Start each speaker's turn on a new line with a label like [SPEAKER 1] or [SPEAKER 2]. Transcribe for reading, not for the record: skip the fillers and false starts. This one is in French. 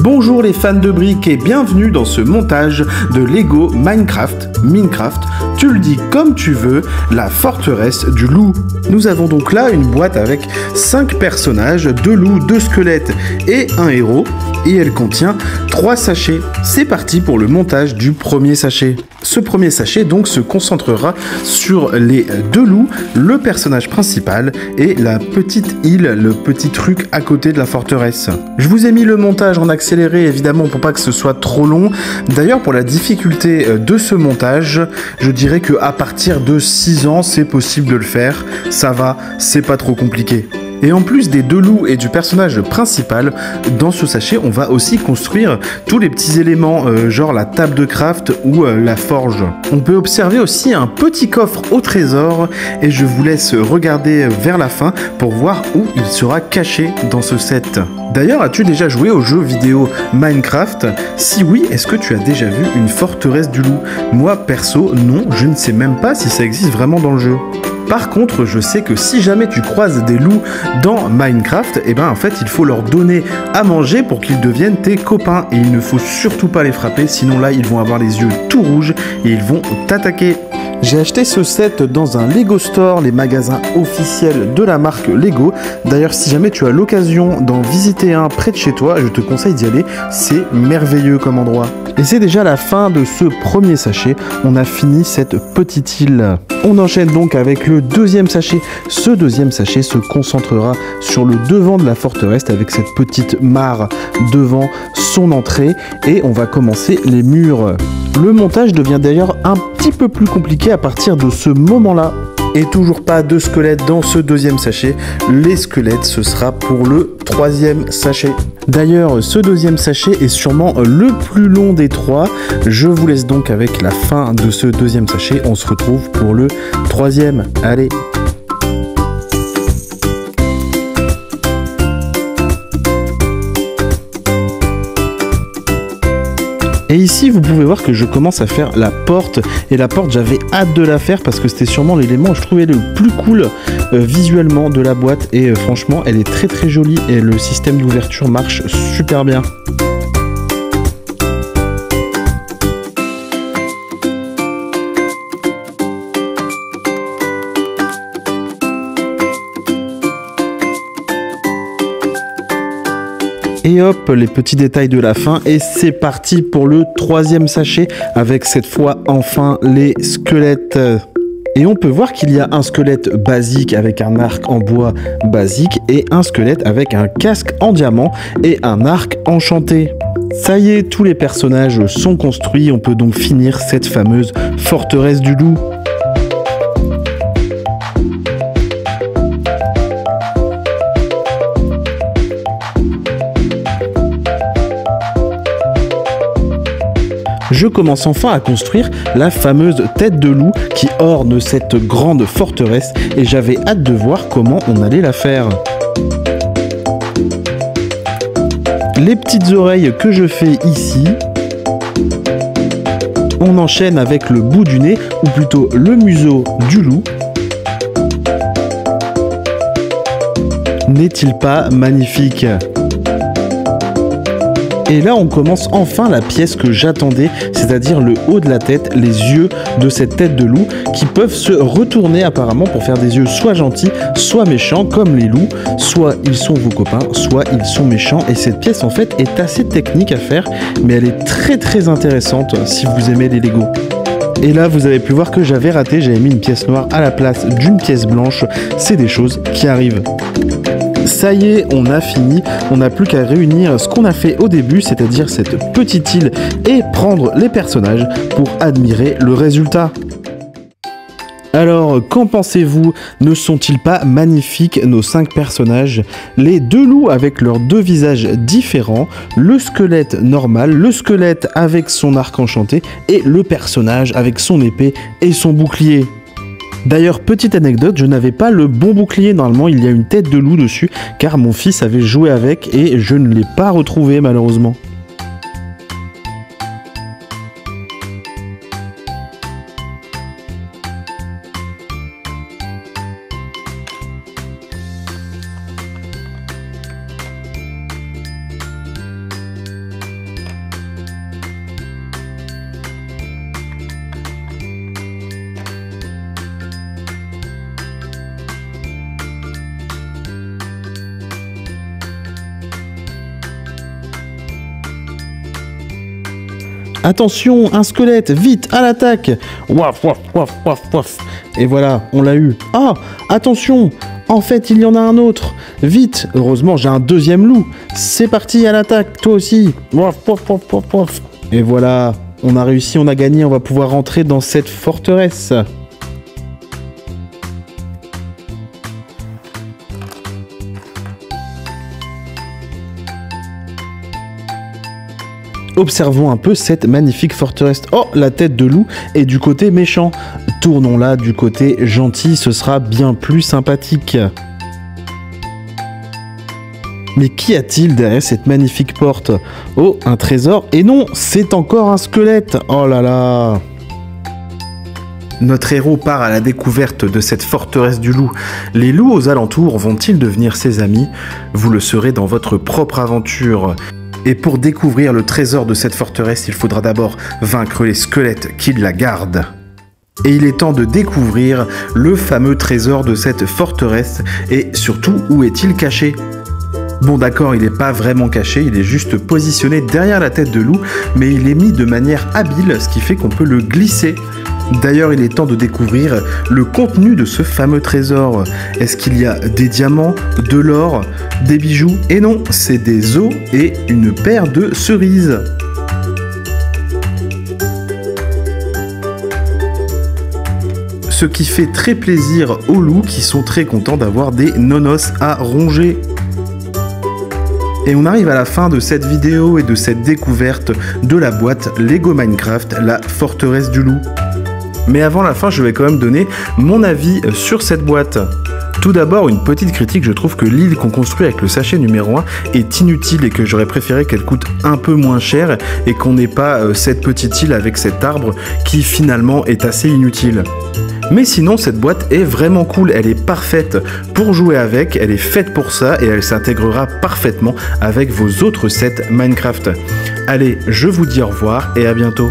[SPEAKER 1] Bonjour les fans de briques et bienvenue dans ce montage de Lego Minecraft, tu le dis comme tu veux, la forteresse du loup. Nous avons donc là une boîte avec 5 personnages, 2 loups, 2 squelettes et un héros, et elle contient 3 sachets. C'est parti pour le montage du premier sachet. Ce premier sachet donc se concentrera sur les 2 loups, le personnage principal et la petite île, le petit truc à côté de la forteresse. Je vous ai mis le montage en accéléré évidemment pour pas que ce soit trop long. D'ailleurs pour la difficulté de ce montage, je dirais que à partir de 6 ans c'est possible de le faire. Ça va, c'est pas trop compliqué. Et en plus des 2 loups et du personnage principal, dans ce sachet, on va aussi construire tous les petits éléments, genre la table de craft ou la forge. On peut observer aussi un petit coffre au trésor et je vous laisse regarder vers la fin pour voir où il sera caché dans ce set. D'ailleurs, as-tu déjà joué au jeu vidéo Minecraft? Si oui, est-ce que tu as déjà vu une forteresse du loup? Moi, perso, non, je ne sais même pas si ça existe vraiment dans le jeu. Par contre, je sais que si jamais tu croises des loups dans Minecraft, et ben en fait, il faut leur donner à manger pour qu'ils deviennent tes copains. Et il ne faut surtout pas les frapper, sinon là, ils vont avoir les yeux tout rouges et ils vont t'attaquer. J'ai acheté ce set dans un Lego Store, les magasins officiels de la marque Lego. D'ailleurs, si jamais tu as l'occasion d'en visiter un près de chez toi, je te conseille d'y aller. C'est merveilleux comme endroit. Et c'est déjà la fin de ce premier sachet. On a fini cette petite île. On enchaîne donc avec le deuxième sachet. Ce deuxième sachet se concentrera sur le devant de la forteresse avec cette petite mare devant son entrée. Et on va commencer les murs. Le montage devient d'ailleurs un petit peu plus compliqué à partir de ce moment-là. Et toujours pas de squelettes dans ce deuxième sachet. Les squelettes, ce sera pour le troisième sachet. D'ailleurs, ce deuxième sachet est sûrement le plus long des 3. Je vous laisse donc avec la fin de ce deuxième sachet. On se retrouve pour le troisième. Allez! Et ici, vous pouvez voir que je commence à faire la porte. Et la porte, j'avais hâte de la faire parce que c'était sûrement l'élément que je trouvais le plus cool visuellement de la boîte. Et franchement, elle est très très jolie et le système d'ouverture marche super bien. Et hop, les petits détails de la fin. Et c'est parti pour le troisième sachet avec cette fois enfin les squelettes. Et on peut voir qu'il y a un squelette basique avec un arc en bois basique et un squelette avec un casque en diamant et un arc enchanté. Ça y est, tous les personnages sont construits. On peut donc finir cette fameuse forteresse du loup. Je commence enfin à construire la fameuse tête de loup qui orne cette grande forteresse et j'avais hâte de voir comment on allait la faire. Les petites oreilles que je fais ici. On enchaîne avec le bout du nez, ou plutôt le museau du loup. N'est-il pas magnifique ? Et là, on commence enfin la pièce que j'attendais, c'est-à-dire le haut de la tête, les yeux de cette tête de loup qui peuvent se retourner apparemment pour faire des yeux soit gentils, soit méchants comme les loups. Soit ils sont vos copains, soit ils sont méchants. Et cette pièce en fait est assez technique à faire, mais elle est très très intéressante si vous aimez les Lego. Et là, vous avez pu voir que j'avais raté, j'avais mis une pièce noire à la place d'une pièce blanche. C'est des choses qui arrivent. Ça y est, on a fini, on n'a plus qu'à réunir ce qu'on a fait au début, c'est-à-dire cette petite île et prendre les personnages pour admirer le résultat. Alors, qu'en pensez-vous? Ne sont-ils pas magnifiques nos 5 personnages? Les 2 loups avec leurs 2 visages différents, le squelette normal, le squelette avec son arc enchanté et le personnage avec son épée et son bouclier. D'ailleurs, petite anecdote, je n'avais pas le bon bouclier, normalement il y a une tête de loup dessus, car mon fils avait joué avec et je ne l'ai pas retrouvé malheureusement. Attention, un squelette, vite, à l'attaque. Waf, waf, waf, waf, waf. Et voilà, on l'a eu. Ah, attention, en fait, il y en a un autre. Vite, heureusement, j'ai un deuxième loup. C'est parti, à l'attaque, toi aussi. Waf, waf, waf, waf, waf. Et voilà, on a réussi, on a gagné, on va pouvoir rentrer dans cette forteresse. Observons un peu cette magnifique forteresse. Oh, la tête de loup est du côté méchant. Tournons-la du côté gentil, ce sera bien plus sympathique. Mais qu'y a-t-il derrière cette magnifique porte? Oh, un trésor. Et non, c'est encore un squelette. Oh là là. Notre héros part à la découverte de cette forteresse du loup. Les loups aux alentours vont-ils devenir ses amis? Vous le saurez dans votre propre aventure. Et pour découvrir le trésor de cette forteresse, il faudra d'abord vaincre les squelettes qui la gardent. Et il est temps de découvrir le fameux trésor de cette forteresse et surtout où est-il caché? Bon d'accord, il n'est pas vraiment caché, il est juste positionné derrière la tête de loup, mais il est mis de manière habile, ce qui fait qu'on peut le glisser. D'ailleurs, il est temps de découvrir le contenu de ce fameux trésor. Est-ce qu'il y a des diamants, de l'or, des bijoux? Et non, c'est des os et une paire de cerises. Ce qui fait très plaisir aux loups qui sont très contents d'avoir des nonos à ronger. Et on arrive à la fin de cette vidéo et de cette découverte de la boîte Lego Minecraft, la forteresse du loup. Mais avant la fin, je vais quand même donner mon avis sur cette boîte. Tout d'abord, une petite critique, je trouve que l'île qu'on construit avec le sachet numéro 1 est inutile et que j'aurais préféré qu'elle coûte un peu moins cher et qu'on n'ait pas cette petite île avec cet arbre qui finalement est assez inutile. Mais sinon, cette boîte est vraiment cool, elle est parfaite pour jouer avec, elle est faite pour ça et elle s'intégrera parfaitement avec vos autres sets Minecraft. Allez, je vous dis au revoir et à bientôt.